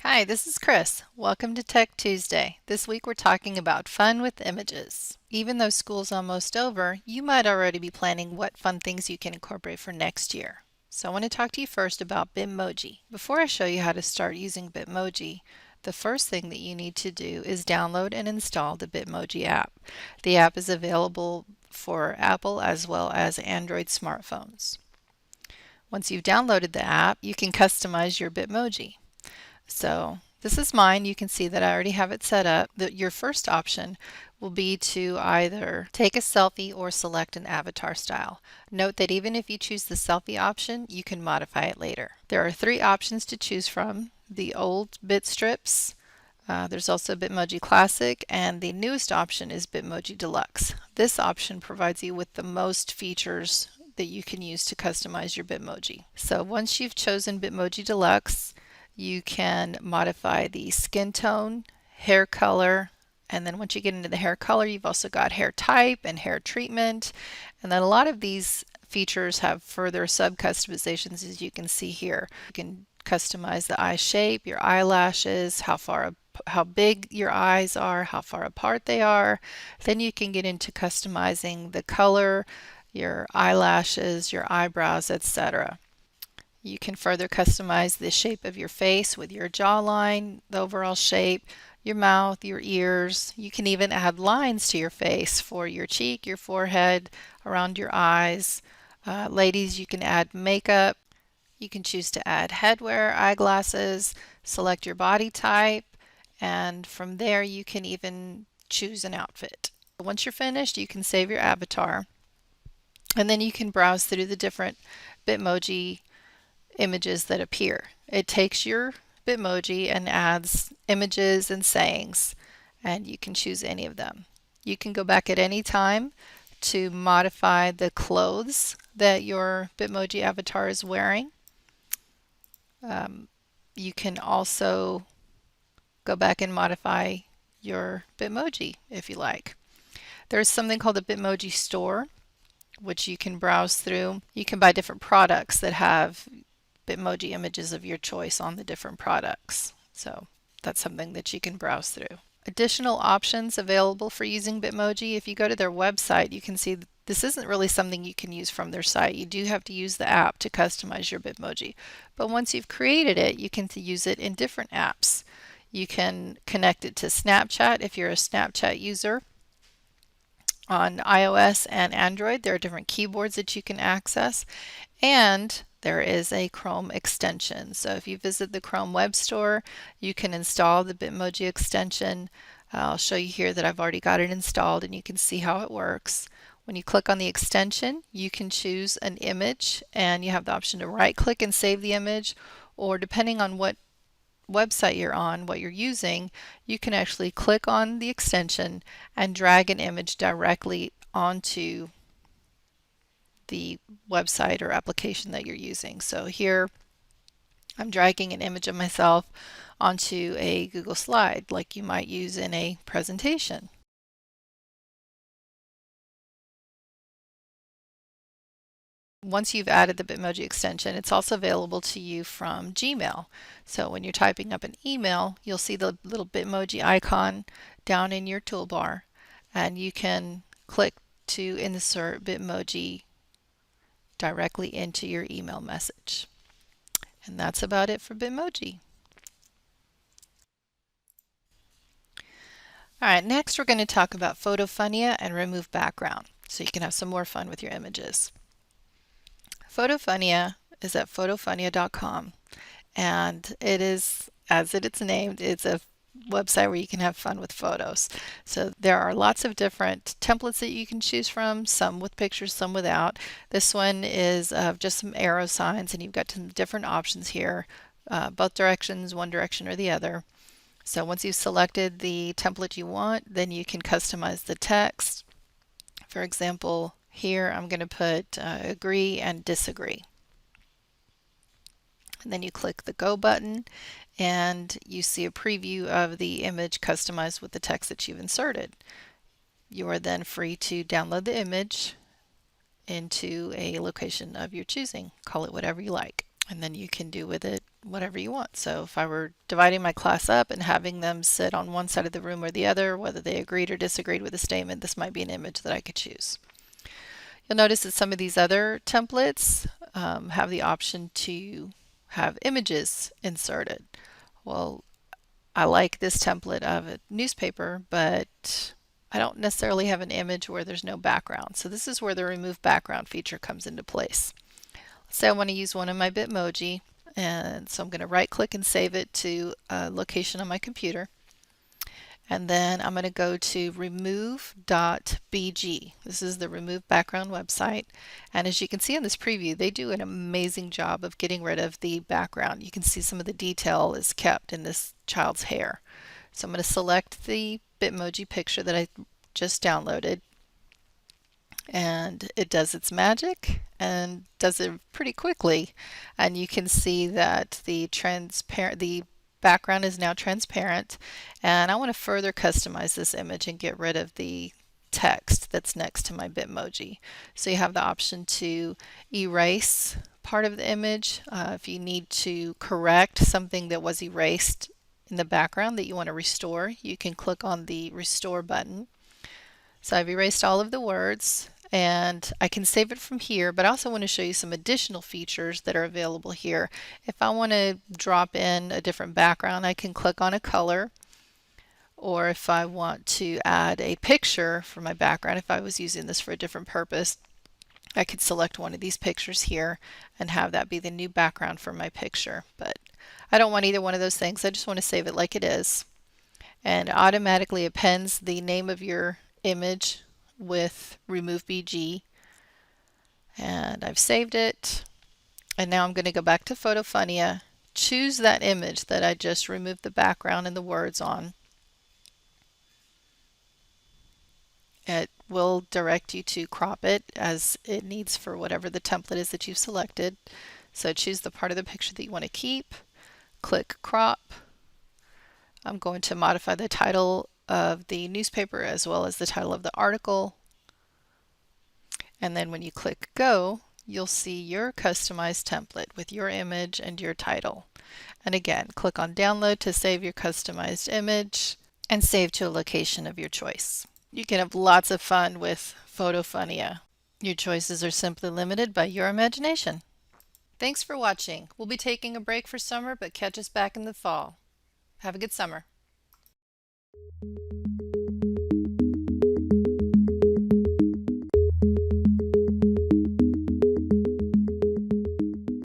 Hi, this is Chris. Welcome to Tech Tuesday. This week we're talking about fun with images. Even though school's almost over, you might already be planning what fun things you can incorporate for next year. So I want to talk to you first about Bitmoji. Before I show you how to start using Bitmoji, the first thing that you need to do is download and install the Bitmoji app. The app is available for Apple as well as Android smartphones. Once you've downloaded the app, you can customize your Bitmoji. So this is mine. You can see that I already have it set up. Your first option will be to either take a selfie or select an avatar style. Note that even if you choose the selfie option, you can modify it later. There are 3 options to choose from: the old bit strips, there's also Bitmoji Classic, and the newest option is Bitmoji Deluxe. This option provides you with the most features that you can use to customize your Bitmoji. So once you've chosen Bitmoji Deluxe, you can modify the skin tone, hair color, and then once you get into the hair color, you've also got hair type and hair treatment. And then a lot of these features have further sub-customizations, as you can see here. You can customize the eye shape, your eyelashes, how big your eyes are, how far apart they are. Then you can get into customizing the color, your eyelashes, your eyebrows, etc. You can further customize the shape of your face with your jawline, the overall shape, your mouth, your ears. You can even add lines to your face for your cheek, your forehead, around your eyes. Ladies, you can add makeup. You can choose to add headwear, eyeglasses, select your body type, and from there you can even choose an outfit. Once you're finished, you can save your avatar, and then you can browse through the different Bitmoji images that appear. It takes your Bitmoji and adds images and sayings, and you can choose any of them. You can go back at any time to modify the clothes that your Bitmoji avatar is wearing. You can also go back and modify your Bitmoji if you like. There's something called the Bitmoji store, which you can browse through. You can buy different products that have Bitmoji images of your choice on the different products. So that's something that you can browse through. Additional options available for using Bitmoji. If you go to their website, you can see that this isn't really something you can use from their site. You do have to use the app to customize your Bitmoji. But once you've created it, you can use it in different apps. You can connect it to Snapchat if you're a Snapchat user. On iOS and Android, there are different keyboards that you can access, and there is a Chrome extension. So if you visit the Chrome Web Store, you can install the Bitmoji extension. I'll show you here that I've already got it installed, and you can see how it works. When you click on the extension, you can choose an image, and you have the option to right-click and save the image, or depending on what website you're on, what you're using, you can actually click on the extension and drag an image directly onto the website or application that you're using. So here I'm dragging an image of myself onto a Google slide like you might use in a presentation. Once you've added the Bitmoji extension, it's also available to you from Gmail. So when you're typing up an email, you'll see the little Bitmoji icon down in your toolbar, and you can click to insert Bitmoji directly into your email message. And that's about it for Bitmoji. All right, next we're going to talk about Photofunia and RemoveBG, so you can have some more fun with your images. Photofunia is at photofunia.com, and it is, as it's named, it's a website where you can have fun with photos. So there are lots of different templates that you can choose from, some with pictures, some without. This one is just some arrow signs, and you've got some different options here, both directions, one direction or the other. So once you've selected the template you want, then you can customize the text. For example, here I'm going to put agree and disagree. And then you click the Go button, and you see a preview of the image customized with the text that you've inserted. You are then free to download the image into a location of your choosing. Call it whatever you like. And then you can do with it whatever you want. So if I were dividing my class up and having them sit on one side of the room or the other, whether they agreed or disagreed with a statement, this might be an image that I could choose. You'll notice that some of these other templates have the option to have images inserted. Well, I like this template of a newspaper, but I don't necessarily have an image where there's no background. So this is where the remove background feature comes into place. Let's say I want to use one of my Bitmoji, and so I'm going to right click and save it to a location on my computer. And then I'm going to go to RemoveBG. This is the Remove Background website. And as you can see in this preview, they do an amazing job of getting rid of the background. You can see some of the detail is kept in this child's hair. So I'm going to select the Bitmoji picture that I just downloaded. And it does its magic and does it pretty quickly. And you can see that the background is now transparent, and I want to further customize this image and get rid of the text that's next to my Bitmoji. So you have the option to erase part of the image. If you need to correct something that was erased in the background that you want to restore, you can click on the restore button. So I've erased all of the words, and I can save it from here, but I also want to show you some additional features that are available here. If I want to drop in a different background, I can click on a color, or if I want to add a picture for my background, if I was using this for a different purpose, I could select one of these pictures here and have that be the new background for my picture. But I don't want either one of those things. I just want to save it like it is. And automatically appends the name of your image with RemoveBG, and I've saved it. And now I'm going to go back to Photofunnyi, choose that image that I just removed the background and the words on. It will direct you to crop it as it needs for whatever the template is that you've selected. So choose the part of the picture that you want to keep, click crop. I'm going to modify the title of the newspaper as well as the title of the article. And then when you click go, you'll see your customized template with your image and your title. And again, click on download to save your customized image and save to a location of your choice. You can have lots of fun with Photofunnyi. Your choices are simply limited by your imagination. Thanks for watching. We'll be taking a break for summer, but catch us back in the fall. Have a good summer.